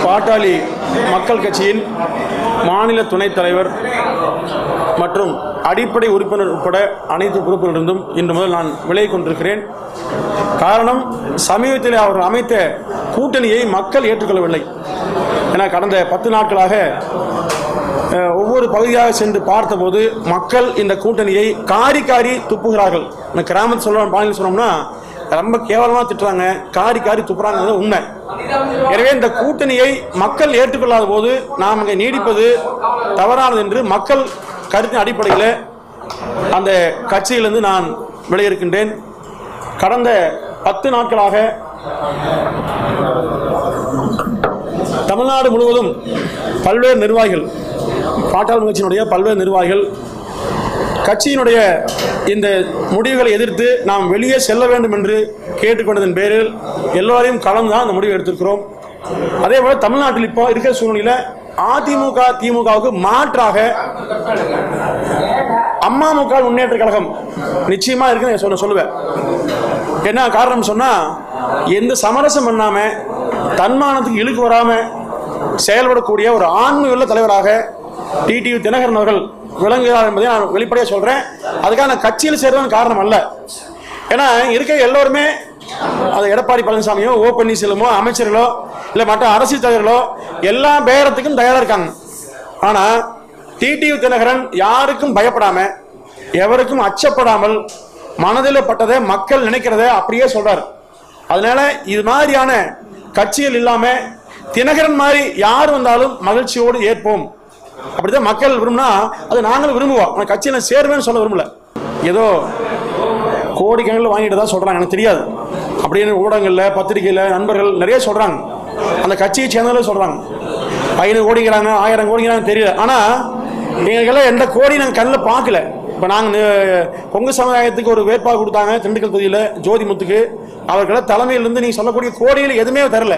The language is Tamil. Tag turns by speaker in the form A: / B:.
A: பாட்டாளி மக்கள் கட்சியின் மாநில துணைத் தலைவர் மற்றும் அடிப்படை உறுப்பினர் உட்பட அனைத்து பொறுப்புகளிலிருந்தும் இன்று முதல் நான் விலகிக் கொண்டிருக்கிறேன். காரணம், சமீபத்தில் அவர்கள் அமைத்த கூட்டணியை மக்கள் ஏற்றுக்கொள்ளவில்லை. என கடந்த 10 நாட்களாக ஒவ்வொரு பகுதியாக சென்று பார்த்தபோது மக்கள் இந்த கூட்டணியை காரி காரி துப்புகிறார்கள். கிராமத்து சொல்ல பாணியில் சொன்னோம்னா ரொம்ப கேவலமாக திட்டுறாங்க, காரி காரி துப்புறாங்க உண்மை. எனவே இந்த கூட்டணியை மக்கள் ஏற்றுக்கொள்ளாத போது நாம் இங்கே நீடிப்பது தவறானது என்று மக்கள் கருத்தின் அடிப்படையில் அந்த கட்சியிலிருந்து நான் விலகியிருக்கின்றேன். கடந்த 10 நாட்களாக தமிழ்நாடு முழுவதும் பல்வேறு நிர்வாகிகள், பாட்டாளி கட்சியினுடைய பல்வேறு நிர்வாகிகள் கட்சியினுடைய இந்த முடிவுகளை எதிர்த்து நாம் வெளியே செல்ல வேண்டும் என்று கேட்டுக்கொண்டதன் பேரில் எல்லோரையும் கலந்து தான் அந்த முடிவை எடுத்திருக்கிறோம். அதே போல தமிழ்நாட்டில் இப்போ இருக்கிற சூழ்நிலையில் அதிமுக திமுகவுக்கு மாற்றாக அமமுக முன்னேற்ற கழகம் நிச்சயமா இருக்குன்னு சொல்லுவேன். என்ன காரணம் சொன்னா, எந்த சமரசம் பண்ணாம தன்மானத்துக்கு இழுக்கு வராம செயல்படக்கூடிய ஒரு ஆண்மையுள்ள தலைவராக டிடிவி தினகரன் அவர்கள் விளங்குகிறார் என்பதை நான் வெளிப்படையாக சொல்றேன். அதுக்காக நான் கட்சியில் சேர்றதுன்னு காரணம் அல்ல. ஏன்னா இருக்க எல்லோருமே அது எடப்பாடி பழனிசாமியோ ஓ பன்னீர்செல்வமோ அமைச்சர்களோ இல்லை மற்ற அரசியல் தலைவர்களோ எல்லா பேரத்துக்கும் தயாராக இருக்காங்க. ஆனால் டிடிவி தினகரன் யாருக்கும் பயப்படாம, எவருக்கும் அச்சப்படாமல் மனதில் பட்டதை மக்கள் நினைக்கிறத அப்படியே சொல்றாரு. அதனால இது மாதிரியான கட்சிகள் இல்லாம தினகரன் மாதிரி யார் வந்தாலும் மகிழ்ச்சியோடு ஏற்போம். அப்படிதான் மக்கள் விரும்பினா அது நாங்களும் விரும்புவோம். கட்சியில் சேருவேன்னு சொல்ல விரும்பல. ஏதோ கோடிக்கணக்கில் வாங்கிட்டு தான் சொல்றாங்க, எனக்கு தெரியாது. அப்படின்னு ஊடகங்களில் பத்திரிகையில் நண்பர்கள் நிறைய சொல்றாங்க, அந்த கட்சியை சேர்ந்தவர்கள் சொல்றாங்க. 500 கோடிங்கிறாங்க, 1000 கோடிங்கிறாங்க, தெரியல. ஆனால் எங்களுக்கெல்லாம் எந்த கோடி நாங்கள் கண்ணில் பார்க்கல. இப்போ நாங்கள் கொங்கு சமுதாயத்துக்கு ஒரு வேட்பாளர் கொடுத்தாங்க திண்டுக்கல் தொகுதியில் ஜோதிமுத்துக்கு. அவர்களை தலைமையிலிருந்து நீங்கள் சொல்லக்கூடிய கோடிகள் எதுவுமே தரல.